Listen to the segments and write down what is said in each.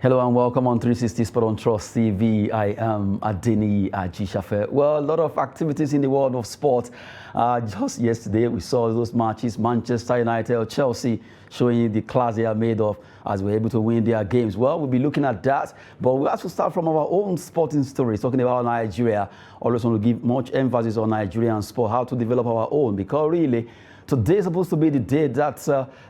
Hello and welcome on 360 Sport on Trust TV. I am Adeni Ajishafe. Well, a lot of activities in the world of sport. Just yesterday, we saw those matches, Manchester United, Chelsea, showing the class they are made of as we're able to win their games. Well, we'll be looking at that, but we have to start from our own sporting stories, talking about Nigeria. Always want to give much emphasis on Nigerian sport, how to develop our own, because really, today is supposed to be the day that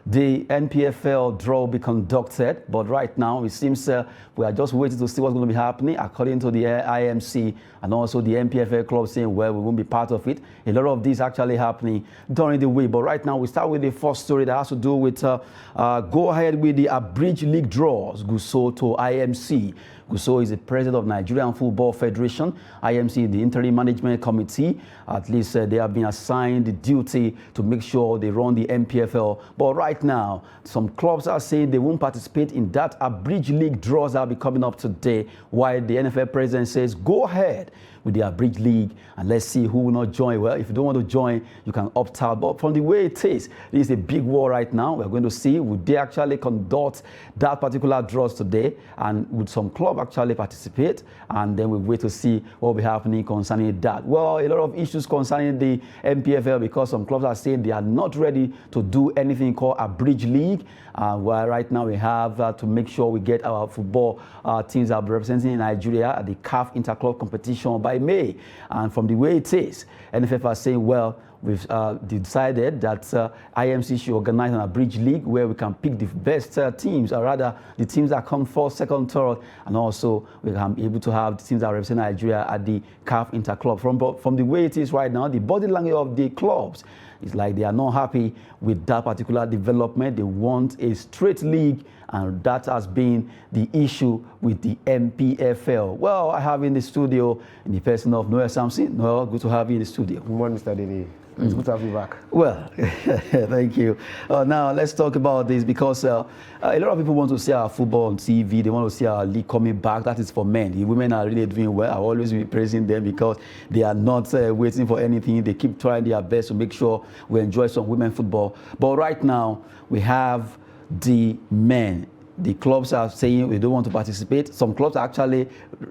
the NPFL draw will be conducted, but right now it seems we are just waiting to see what's going to be happening according to the IMC and also the NPFL club saying, well, we won't be part of it. A lot of this actually happening during the week, but right now we start with the first story that has to do with go ahead with the Abridged League draws, Gusau to IMC. Gusau is the president of Nigerian Football Federation. IMC, the interim management committee, at least they have been assigned the duty to make sure they run the NPFL. But right now, some clubs are saying they won't participate in that Abridged League draws that will be coming up today, while the NFL president says, go ahead with the Abridged League and let's see who will not join. Well, if you don't want to join, you can opt out. But from the way it is, this is a big war right now. We're going to see, would they actually conduct that particular draws today, and would some club actually participate? And then we wait to see what will be happening concerning that. Well, a lot of issues concerning the NPFL, because some clubs are saying they are not ready to do anything called Abridged League. Well, right now we have to make sure we get our football teams that are representing Nigeria at the CAF Interclub competition by May. And from the way it is, NFF are saying, well, we've decided that IMC should organize an Abridged League where we can pick the best teams, or rather the teams that come first, second, third, and also we can be able to have the teams that represent Nigeria at the CAF Interclub. From the way it is right now, the body language of the clubs is like they are not happy with that particular development. They want a straight league, and that has been the issue with the NPFL. Well, I have in the studio in the person of Noel Samson. Noel, good to have you in the studio. Good morning, Mr. Dede. It's good to have you back. Well, thank you. Now, let's talk about this, because a lot of people want to see our football on TV. They want to see our league coming back. That is for men. The women are really doing well. I always be praising them because they are not waiting for anything. They keep trying their best to make sure we enjoy some women football. But right now, we have the men. The clubs are saying we don't want to participate. Some clubs actually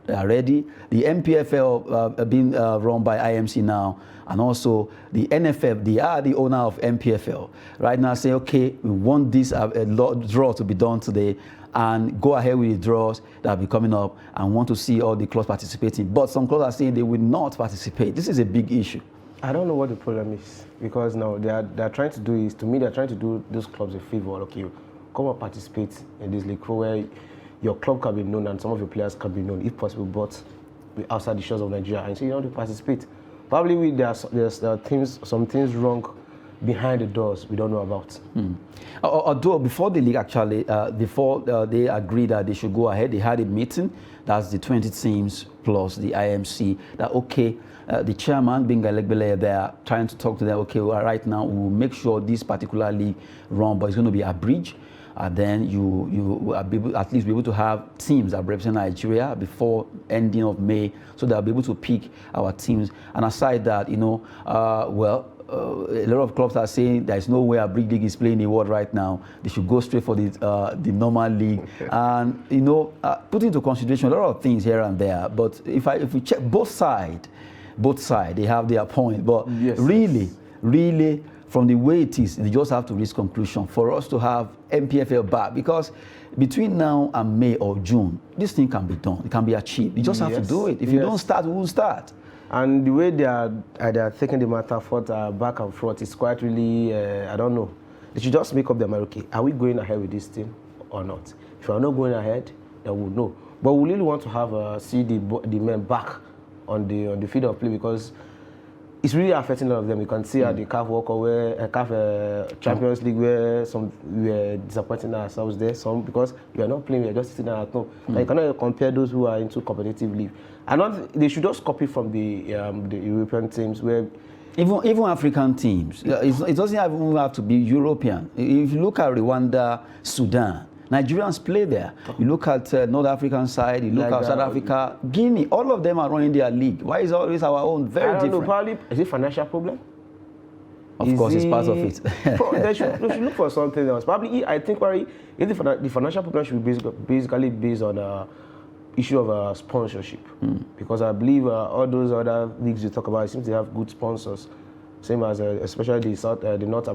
are ready. The NPFL are being run by IMC now, and also the NFF, they are the owner of NPFL. Right now say, okay, we want this draw to be done today, and go ahead with the draws that will be coming up, and want to see all the clubs participating. But some clubs are saying they will not participate. This is a big issue. I don't know what the problem is, because now they're trying to do is, to me, they're trying to do those clubs a favor. Okay, come and participate in this league where your club can be known and some of your players can be known, if possible, but outside the shores of Nigeria, and so you don't want to participate. Probably there's some things wrong behind the doors we don't know about. Although before the league actually, before they agreed that they should go ahead, they had a meeting. That's the 20 teams plus the IMC. That okay, the chairman, being Elegbele, they are trying to talk to them. Okay, well, right now we will make sure this particular league run, but it's going to be Abridged. Then you will at least be able to have teams that represent Nigeria before ending of May, so they'll be able to pick our teams. And aside that, you know, a lot of clubs are saying there is no way Abridged League is playing the world right now. They should go straight for the normal league. And you know, put into consideration a lot of things here and there. But if we check both sides, they have their point. But yes, really, from the way it is, they just have to reach conclusion for us to have NPFL back, because between now and May or June, this thing can be done. It can be achieved. You just have to do it. If you don't start, we will start. And the way they are taking the matter forth, back and forth, is quite really, I don't know. They should just make up their mind, okay, are we going ahead with this thing or not? If we are not going ahead, then we'll know. But we really want to have see the men back on the field of play, because it's really affecting a lot of them. You can see at the CAF CAF Champions League where some we were disappointing ourselves there. Some because we are not playing, we are just sitting at home. Now you cannot compare those who are into competitive league. And they should just copy from the European teams where. Even African teams. It doesn't even have to be European. If you look at Rwanda, Sudan, Nigerians play there. You look at North African side, you look at South Africa, Guinea, all of them are running their league. Why is always our own very different? Know, probably, is it financial problem? Of course, it's part of it. They should look for something else. Probably, I think probably if the financial problem should be basically based on issue of sponsorship, because I believe all those other leagues you talk about seem to have good sponsors. Same as especially the North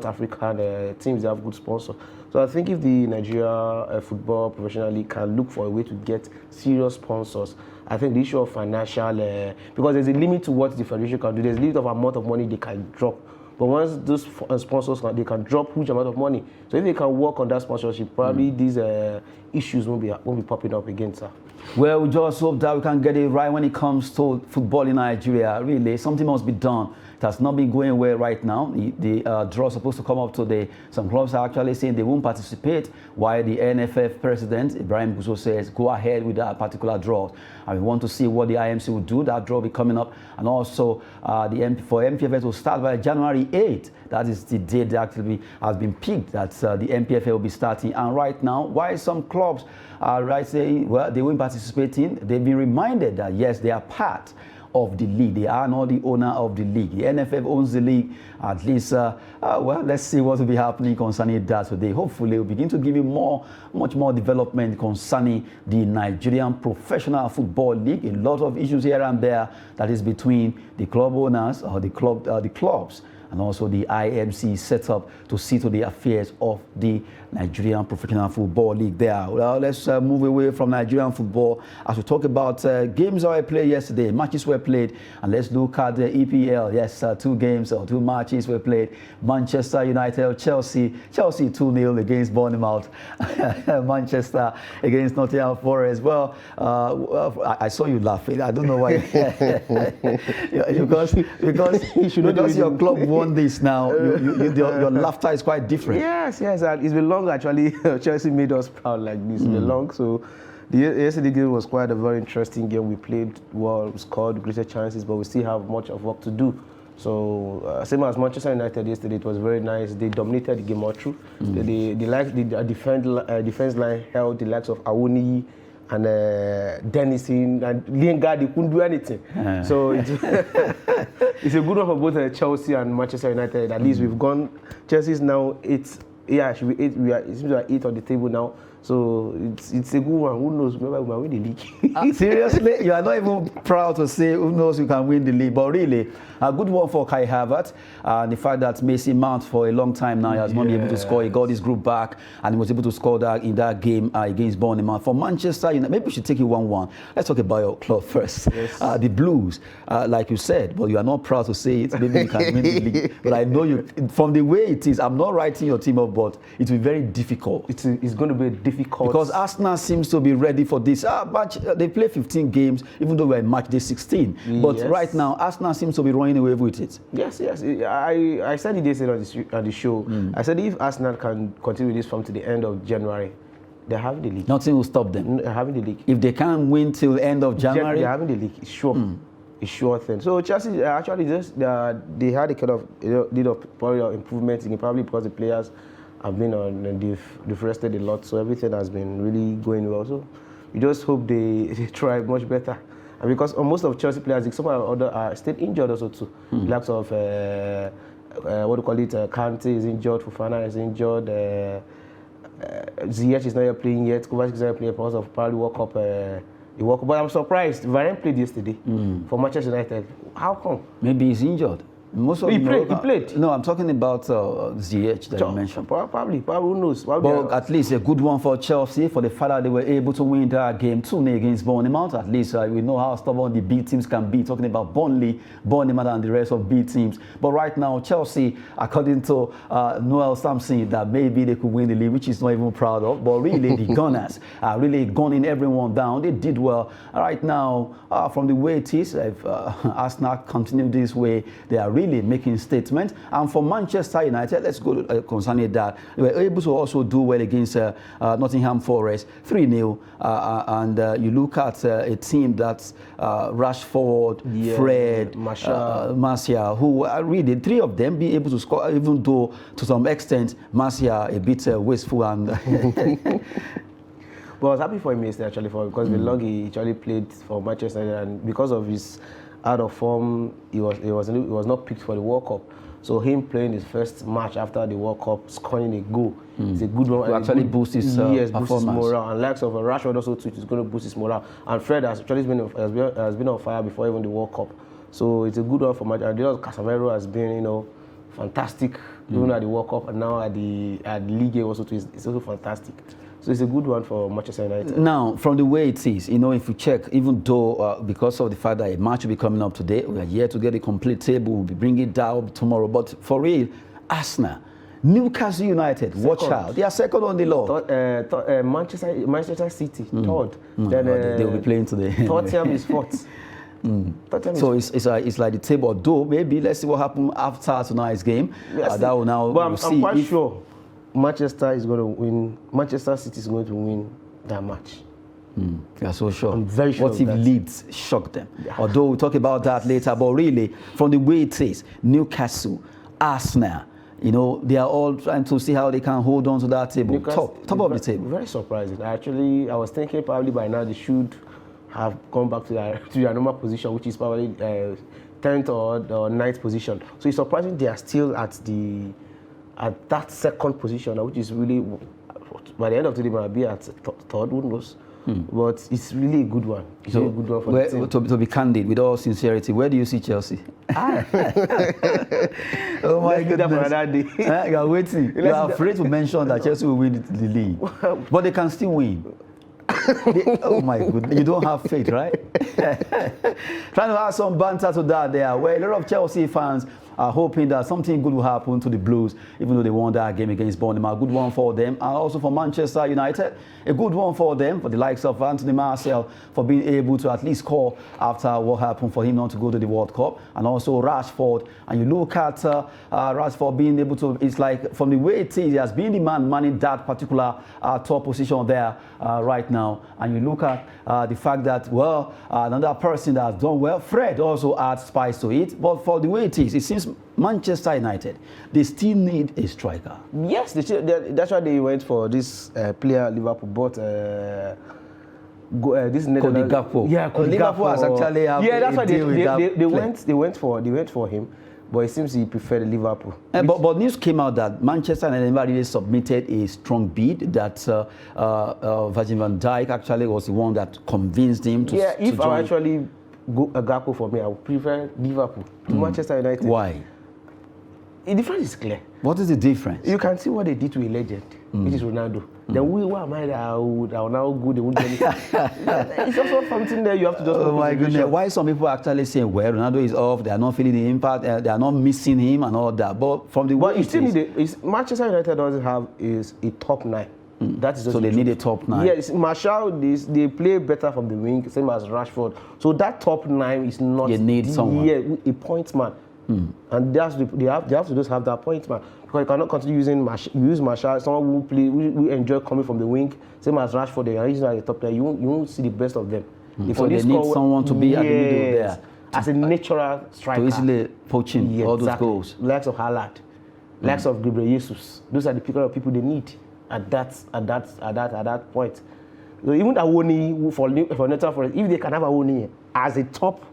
African teams, they have good sponsors. So I think if the Nigeria Football Professional League can look for a way to get serious sponsors, I think the issue of financial, because there's a limit to what the federation can do. There's a limit of amount of money they can drop. But once those sponsors, they can drop huge amount of money. So if they can work on that sponsorship, probably these issues won't be popping up again, sir. Well, we just hope that we can get it right when it comes to football in Nigeria. Really, something must be done. It has not been going well right now. The draw is supposed to come up today. Some clubs are actually saying they won't participate, while the NFF president, Ibrahim Gusau, says go ahead with that particular draw. And we want to see what the IMC will do. That draw will be coming up. And also for MPFL to start by January 8th. That is the date that actually has been picked that the MPFL will be starting. And right now, while some clubs are saying, well, they won't participate in, they've been reminded that, yes, they are part of the league. They are not the owner of the league. The NFF owns the league. At least, well, let's see what will be happening concerning that today. Hopefully, we'll begin to give you much more development concerning the Nigerian Professional Football League. A lot of issues here and there that is between the club owners or the clubs and also the IMC set up to see to the affairs of the Nigerian Professional Football League there. Well, let's move away from Nigerian football as we talk about games that were played yesterday, matches were played, and let's look at the EPL. Yes, 2 games or 2 matches were played. Manchester United, Chelsea 2-0 against Bournemouth. Manchester against Nottingham Forest. Well, I saw you laughing. I don't know why. because your club won this now. Your laughter is quite different. Yes, it's been long actually. Chelsea made us proud like this. It's been long. So the yesterday game was quite a very interesting game. We played well, scored greater chances, but we still have much of work to do. So same as Manchester United yesterday, it was very nice. They dominated the game all through. The defense line held the likes of Awuni and Dennison and Lingard. They couldn't do anything. So it's a good one for both Chelsea and Manchester United. At least we've gone. Chelsea's now 8. Yeah, should be 8. It seems we are 8 on the table now. So it's a good one. Who knows? Maybe we might win the league. Seriously? You are not even proud to say who knows you can win the league. But really, a good one for Kai Havertz. The fact that Mason Mount for a long time now has not been able to score. He got his group back and he was able to score that in that game against Bournemouth. For Manchester United, maybe we should take it 1-1. Let's talk about your club first. Yes. The Blues, like you said, but you are not proud to say it. Maybe you can win the league. But I know you, from the way it is, I'm not writing your team up, but it will be very difficult. It's going to be difficult. Because Arsenal seems to be ready for this. They play 15 games, even though we're in match day 16. But right now, Arsenal seems to be running away with it. Yes. I said it yesterday on the show. I said if Arsenal can continue this from to the end of January, they're having the league. Nothing will stop them. They're having the league. If they can't win till the end of January, they're having the league. It's sure. It's sure thing. So Chelsea actually they had a kind of probably improvement in it, probably because the players have been on and they've rested a lot, so everything has been really going well. So we just hope they try much better. And because most of Chelsea players, some of other are still injured also too. The likes of what do you call it? Kante is injured, Fofana is injured, Ziyech is not yet playing yet. Kovacic is not playing because of probably World Cup. But I'm surprised. Varane played yesterday for Manchester United. How come? Maybe he's injured. Most of he played. No, I'm talking about Ziyech that you mentioned. Probably, who knows? But at least a good one for Chelsea for the fact that they were able to win that game 2-0 against Bournemouth. At least we know how stubborn the B teams can be, talking about Burnley, Bournemouth and the rest of B teams. But right now, Chelsea, according to Noel Sampson, that maybe they could win the league, which he's not even proud of. But really, the Gunners are really gunning everyone down. They did well. Right now, from the way it is, if Arsenal continue this way, they are really making statements. And for Manchester United, let's go concerning that. They were able to also do well against Nottingham Forest, 3-0. And you look at a team that's Rashford, Fred, Martial, who are really, 3 of them being able to score, even though to some extent, Martial a bit wasteful. And But I was happy for him yesterday actually, because the long he actually played for Manchester United, and because of his out of form, he was not picked for the World Cup. So him playing his first match after the World Cup, scoring a goal, it's a good one. To actually boost his boost his performance. morale. And likes of Rashford also too, is going to boost his morale. And Fred has actually been on fire before even the World Cup. So it's a good one for Manchester. And Casemiro has been, fantastic even at the World Cup, and now at the League also too, it's also fantastic. So it's a good one for Manchester United. Now, from the way it is, if you check, even though because of the fact that a match will be coming up today, we are yet to get a complete table, we'll be bringing it down tomorrow. But for real, Arsenal, Newcastle United, second. Watch out. They are second on the law. Manchester City, third. Then they'll be playing today. Tottenham is fourth. So it's like the table, though maybe let's see what happens after tonight's game. Yes, that will now but I'm quite sure Manchester is going to win. Manchester City is going to win that match. You're so sure. I'm very sure. What if Leeds shock them? Yeah. Although we'll talk about that later. But really, from the way it is, Newcastle, Arsenal, they are all trying to see how they can hold on to that table. Top of the table. Very surprising. Actually, I was thinking probably by now they should have gone back to their normal position, which is probably 10th or 9th position. So it's surprising they are still at that second position, which is really, by the end of the day, might be at third, who knows? But it's really a good one. It's really a good one for the team. To be candid, with all sincerity, where do you see Chelsea? Oh my goodness. You are waiting. You are afraid to mention that Chelsea will win the league. But they can still win. Oh my goodness, you don't have faith, right? Trying to add some banter to that there, where a lot of Chelsea fans are hoping that something good will happen to the Blues, even though they won that game against Bournemouth. A good one for them, and also for Manchester United, a good one for them, for the likes of Anthony Martial, for being able to at least score after what happened for him not to go to the World Cup, and also Rashford. And you look at Rashford being able to, it's like from the way it is, he has been the man manning that particular top position there right now. And you look at the fact that, well, another person that has done well, Fred also adds spice to it. But for the way it is, it seems Manchester United, they still need a striker. Yes, that's why they went for this player Liverpool bought. This Netherlands. Gusau. Yeah, Liverpool has actually that's why they went for him. But it seems he preferred Liverpool. But news came out that Manchester United never really submitted a strong bid, that Virgil van Dijk actually was the one that convinced him to if to join. I actually go Gakpo for me, I would prefer Liverpool to Manchester United. Why? The difference is clear. What is the difference? You can see what they did to a legend, which is Ronaldo. Then who am I that I will now go, they won't do anything. It's also something that you have to just... Oh my goodness. Why some people actually say, well, Ronaldo is off, they are not feeling the impact, they are not missing him and all that. But from the way you still need Manchester United doesn't have is a top 9. That is so they need a top 9. Yes, Martial, they play better from the wing, same as Rashford. So that top 9 is not... You need someone. Yeah, a point man. And they have to just have that point man. Because you cannot continue use Martial, someone who enjoy coming from the wing, same as Rashford, they are using at the top there. You won't see the best of them. So they need someone to be at the middle there. As a natural striker. To easily poaching all those goals. Likes of Haaland, likes of Gabriel Jesus. Those are the kind of people they need at that point. So even Awoni for Nottingham Forest, if they can have Awoni as a top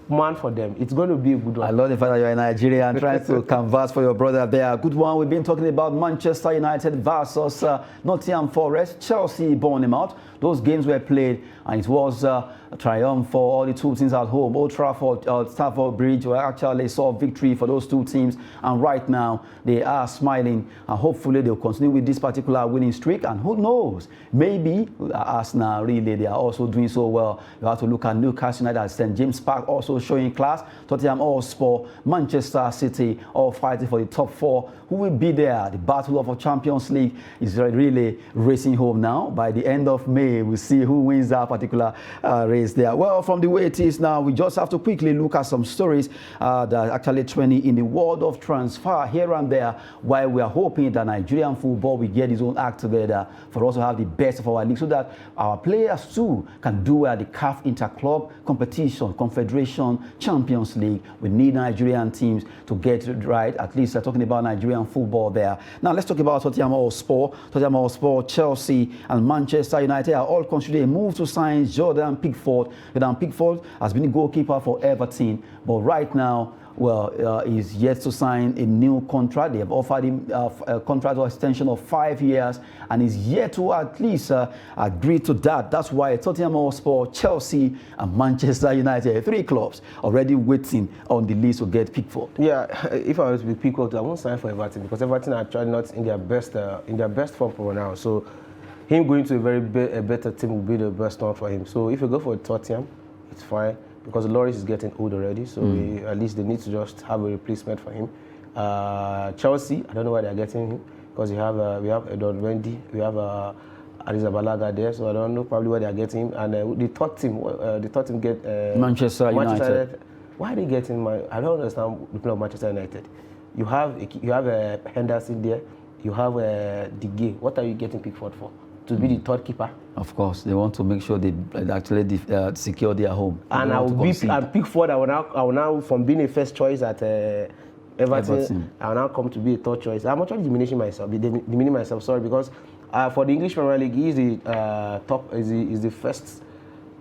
man for them, it's going to be a good one. I love the fact that you're in Nigeria and trying to canvas for your brother there. Good one. We've been talking about Manchester United versus Nottingham Forest, Chelsea, Bournemouth. Those games were played, and it was a triumph for all the two teams at home. Old Trafford, Stamford Bridge, where actually saw victory for those two teams. And right now, they are smiling. And hopefully, they'll continue with this particular winning streak. And who knows? Maybe Arsenal, really, they are also doing so well. You have to look at Newcastle United at St. James Park, also showing class. Tottenham Hotspur, Manchester City, all fighting for the top 4. Who will be there? The battle of a Champions League is really racing home now. By the end of May, we'll see who wins that particular race there. Well, from the way it is now, we just have to quickly look at some stories that are actually trending in the world of transfer here and there, while we are hoping that Nigerian football will get its own act together for us to have the best of our league, so that our players too can do well at the CAF Interclub competition, Confederation, Champions League. We need Nigerian teams to get it right. At least talking about Nigerian football there. Now let's talk about Tottenham Hotspur, Chelsea, and Manchester United are all considering a move to sign Jordan Pickford. Jordan Pickford has been a goalkeeper for Everton, but right now is yet to sign a new contract. They have offered him a contract extension of 5 years, and he's yet to at least agree to that. That's why Tottenham Hotspur, Chelsea, and Manchester United, 3 clubs already waiting on the list to get Pickford. Yeah, if I was to be Pickford, I won't sign for Everton because Everton are actually not in their best form for now. So him going to a better team will be the best one for him. So if you go for Tottenham, it's fine. Because Lloris is getting old already, so at least they need to just have a replacement for him. Chelsea, I don't know why they're getting him, because we have Edouard Mendy, we have Arrizabalaga there, so I don't know probably why they're getting him. And the third team get Manchester United. Why are they getting I don't understand the plan of Manchester United. You have Henderson there, you have De Gea. What are you getting Pickford for? To be the third keeper? Of course, they want to make sure they actually secure their home. And Pickford, I will now, from being a first choice at Everton, I will now come to be a third choice. I'm actually diminishing myself, sorry, because for the English Premier League, he is the first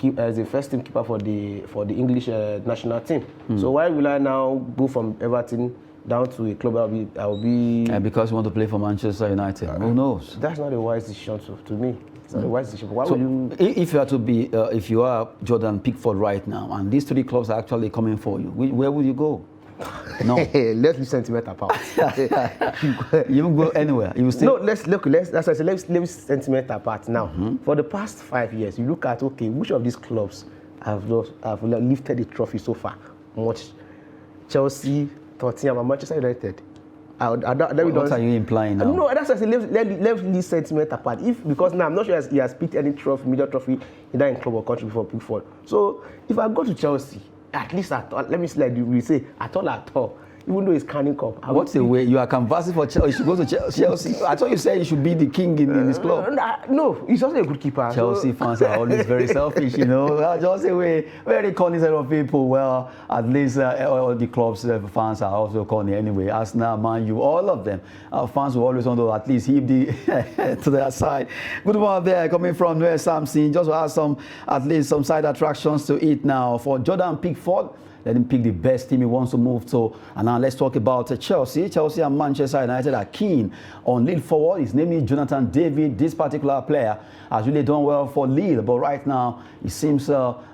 team keeper for the English national team. So why will I now go from Everton down to a club I will be... because you want to play for Manchester United. Who knows? That's not a wise decision to me. It's not a wise decision. Why would you... If you are to be, if you are Jordan Pickford right now, and these 3 clubs are actually coming for you, where will you go? No. Let's be sentimental apart. You won't go anywhere. You will still... No, let's be sentimental apart now. For the past 5 years, you look at, okay, which of these clubs have lifted the trophy so far? Much. Chelsea, Tottenham, and Manchester United. What are you implying now? No, that's why I say let's leave sentiment apart. Because now I'm not sure he has picked any major trophy either in club or country before Pickford. So if I go to Chelsea, at least let me say, we say at all. Even though it's Canning Cup. What's the way you are canvassing for Chelsea? You should go to Chelsea. I thought you said you should be the king in this club. No, he's also a good keeper. Chelsea fans are always very selfish, you know. Just a way, very corny set of people. Well, at least all the clubs fans are also corny anyway. Arsenal, Man U, all of them. Fans will always want to at least heave to their side. Good one there coming from Noel Samson. Just to have at least some side attractions to eat now for Jordan Pickford. Let him pick the best team he wants to move to. And now let's talk about Chelsea. Chelsea and Manchester United are keen on Lille forward. His name is Jonathan David. This particular player has really done well for Lille. But right now, it seems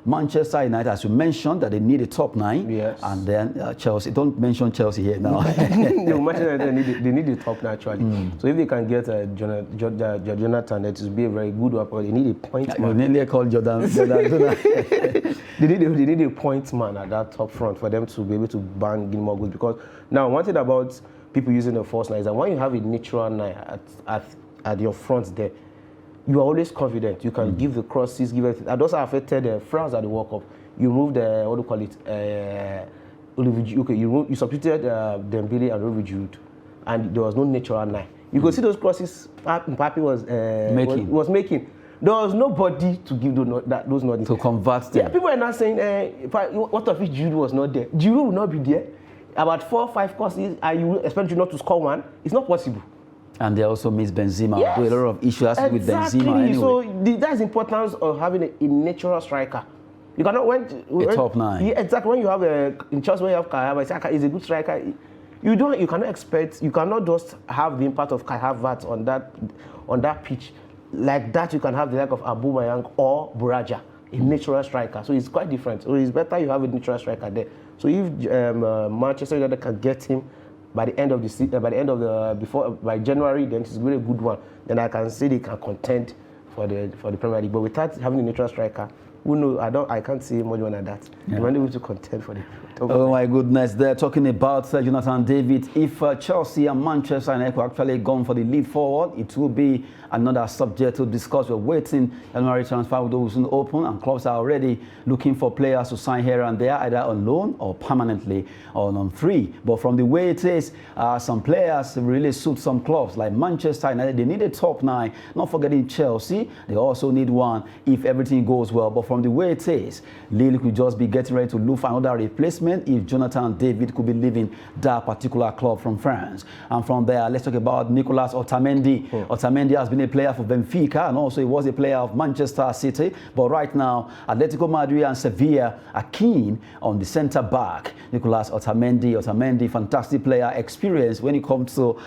Manchester United, as you mentioned, that they need a top 9. Yes. And then Chelsea. Don't mention Chelsea here now. No, Manchester United, they need a top 9 actually. So if they can get Jonathan, it will be a very good one. They need a point man. You nearly called Jordan. They need a point man at that top front for them to be able to bang in more goals. Because now, one thing about people using the false 9 is that when you have a natural 9 at your front there, you are always confident. You can give the crosses, give everything. And those are affected France at the World Cup. You moved what do you call it? Okay, you substituted Dembele and Olivier Giroud, and there was no natural 9. You could see those crosses Mbappe was making. There was nobody to give those noddings. To convert them. Yeah, people are not saying, what if Giroud was not there? Giroud will not be there. About 4 or 5 crosses, and you expect you not to score one. It's not possible. And they also miss Benzema. Yes. A lot of issues with Benzema anyway. So that's the importance of having a natural striker. You cannot a top 9. Yeah, exactly. When you have in Chelsea, when you have Kai Havertz, is a good striker. You cannot just have the impact of Kai Havertz on that pitch. Like that, you can have the like of Aubameyang or Buraja, a natural striker. So it's quite different. So it's better you have a natural striker there. So if Manchester United can get him by the end of the season, by January, then it's really a good one. Then I can say they can contend for the Premier League. But without having a natural striker, who knows? I can't see much more than that. Yeah. They're able to contend for the top. Oh my goodness! They're talking about Jonathan David. If Chelsea and Manchester United could actually gone for the lead forward, it will be another subject to discuss. We're waiting January transfer windows soon open, and clubs are already looking for players to sign here and there, either on loan or permanently or on free. But from the way it is, some players really suit some clubs like Manchester United. They need a top 9. Not forgetting Chelsea, they also need one if everything goes well. But from the way it is, Lille could just be getting ready to look for another replacement if Jonathan David could be leaving that particular club from France. And from there, let's talk about Nicolas Otamendi. Otamendi has been a player for Benfica, and also he was a player of Manchester City. But right now, Atletico Madrid and Sevilla are keen on the centre-back, Nicolas Otamendi. Otamendi, fantastic player, experience when it comes to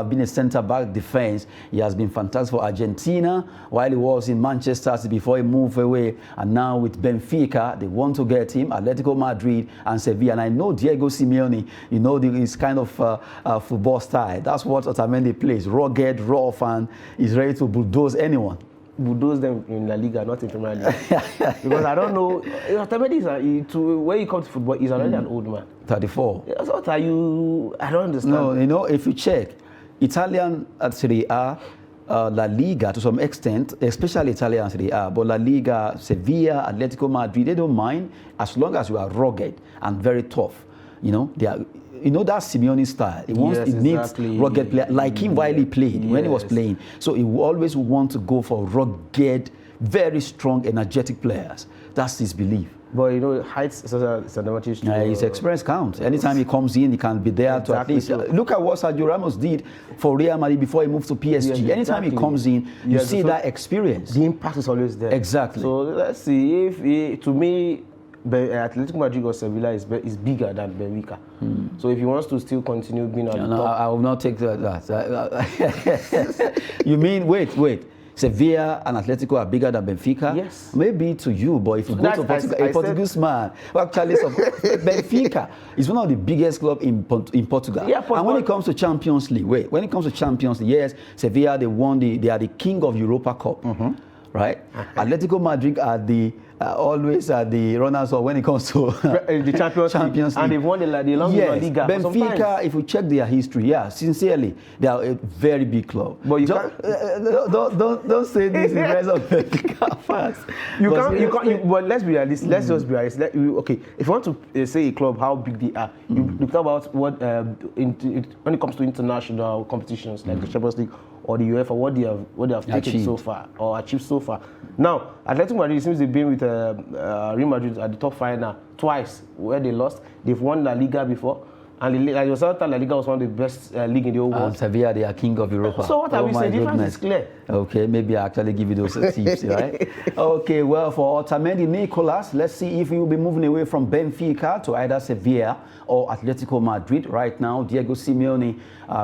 being a centre-back defense. He has been fantastic for Argentina while he was in Manchester City before he moved away. And now with Benfica, they want to get him, Atletico Madrid and Sevilla. And I know Diego Simeone, you know, his kind of football style. That's what Otamendi plays, rugged, rough, and he's ready to bulldoze anyone. Bulldoze them in La Liga, not in Premier League. Because I don't know, Otamendi is when you come to football, he's already an old man. 34. So what are you? I don't understand. No, you know, if you check, Italian Serie A, La Liga to some extent, especially Italian Serie A, but La Liga, Sevilla, Atletico Madrid, they don't mind as long as you are rugged and very tough. You know, they are. You know that Simeone style. He wants, he needs rugged players like him while he played, when he was playing. So he always want to go for rugged, very strong, energetic players. That's his belief. But you know, height is an advantage to his experience counts. Anytime he comes in, he can be there to at least look at what Sergio Ramos did for Real Madrid before he moved to PSG. Anytime he comes in, you see that experience. The impact is always there. Exactly. So let's see if to me, Atletico Madrid or Sevilla is bigger than Benfica. So if he wants to still continue being at the top, I will not take that. You mean wait? Sevilla and Atletico are bigger than Benfica? Yes. Maybe to you, but if you go to Portugal, a Portuguese man, well, actually, Benfica is one of the biggest clubs in Portugal. Yeah, and when it comes to Champions League, when it comes to Champions League, yes, Sevilla, they are the king of Europa Cup. Right? Atletico Madrid are always the runners up when it comes to the Champions League. And they've won the Liga. Benfica, if we check their history, sincerely, they are a very big club. But you don't say this in the rest of Benfica fans. But let's be realistic. Let's just be realistic. Okay, if you want to say a club, how big they are, you talk about what when it comes to international competitions like the Champions League or the UEFA, what they have taken so far or achieved so far. Now, Atletico Madrid seems they've been with Real Madrid at the top final twice, where they lost. They've won La Liga before, and La Liga was one of the best league in the whole world. Sevilla, they are king of Europa. So what are we saying? The difference is clear. Okay, maybe I actually give you those tips, right? Okay, well, for Otamendi Nicolas, let's see if he will be moving away from Benfica to either Sevilla or Atletico Madrid. Right now, Diego Simeone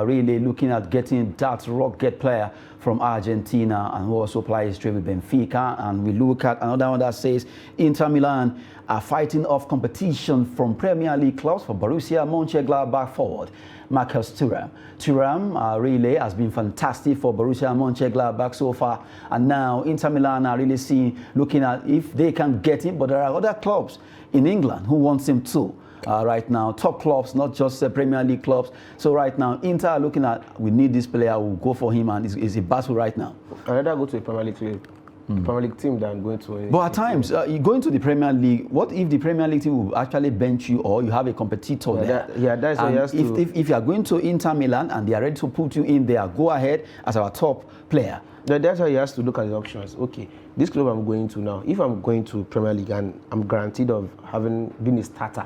really looking at getting that rugged player from Argentina and who also plays straight with Benfica. And we look at another one that says Inter Milan are fighting off competition from Premier League clubs for Borussia Mönchengladbach forward Marcus Thuram. Thuram really has been fantastic for Borussia Mönchengladbach so far, and now Inter Milan are really looking at if they can get him, but there are other clubs in England who wants him too. Right now, top clubs, not just Premier League clubs. So right now, Inter are looking at, we need this player, we'll go for him, and it's a battle right now. I'd rather go to a Premier League club. Premier League team than going to a... But at times, you go into the Premier League, what if the Premier League team will actually bench you or you have a competitor there? That's what you have to... If you are going to Inter Milan and they are ready to put you in there, go ahead as our top player. That's why he has to look at the options. Okay, this club I'm going to now, if I'm going to Premier League and I'm guaranteed of having been a starter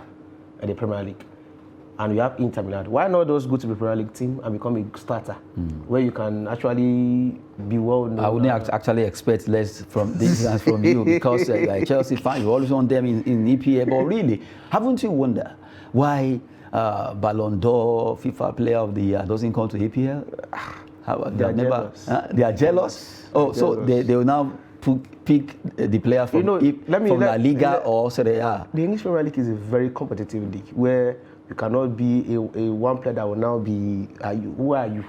at the Premier League, and you have Inter Milan, why not just go to the Premier League team and become a starter, where you can actually be well known? I wouldn't actually expect less from this than from you, because you're a Chelsea fan, you always want them in EPL. But really, haven't you wondered why Ballon d'Or, FIFA Player of the Year doesn't come to EPL? They are jealous. So they will now pick the player from La Liga or Serie A. The English Premier League is a very competitive league where you cannot be a one player that will now be, who are you?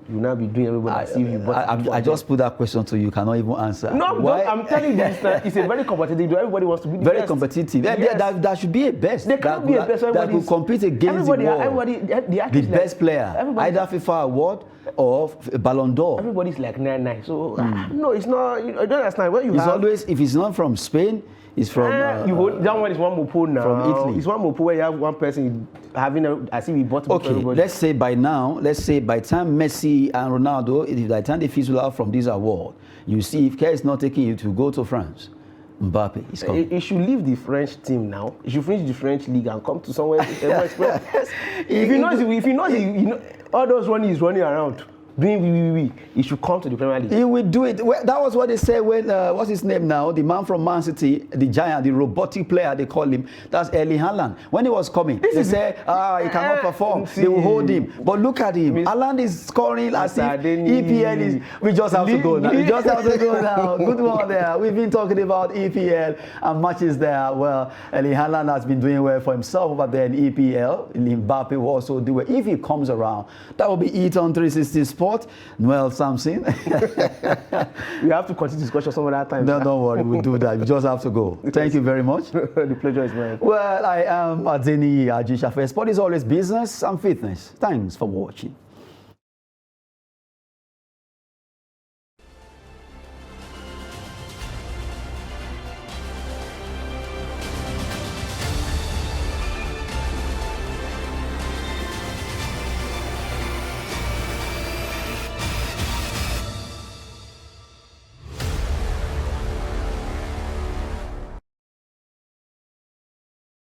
You will now be doing everybody as if you I just put that question to you, cannot even answer. No, I'm telling you this, it's a very competitive league. Everybody wants to be the very best. Competitive. Yes. There should be a best. There can't be a best. That could compete against the best player, either FIFA award or Ballon d'Or. Everybody's like 9-9. So no, it's not. You don't understand. When you it's always, if it's not from Spain, it's from that one is one Mopo now. From Italy. It's one Mopo where you have one person having as if he bought everybody. Let's say by the time Messi and Ronaldo, by the time they fizzle out from this award, you see if care is not taking you to go to France. Mbappe is coming. He should leave the French team now. He should finish the French league and come to somewhere more expensive. If he knows, all those running he's running around. Doing he should come to the Premier League. He will do it. Well, that was what they said when what's his name now? The man from Man City, the giant, the robotic player they call him. That's Erling Haaland. When he was coming, they say he cannot perform. They will hold him. But look at him. Haaland is scoring as if EPL is. We just have to go now. We just have to go now. Good one there. We've been talking about EPL and matches there. Well, Erling Haaland has been doing well for himself over there in EPL. Mbappe will also do it. If he comes around, that will be it on 360 Sports. Noel Samson. We have to continue discussion some other time. No, don't worry, we'll do that. We just have to go. Thank you very much. The pleasure is mine. Well, I am Adeni Ajishafe. Sport is always business and fitness. Thanks for watching.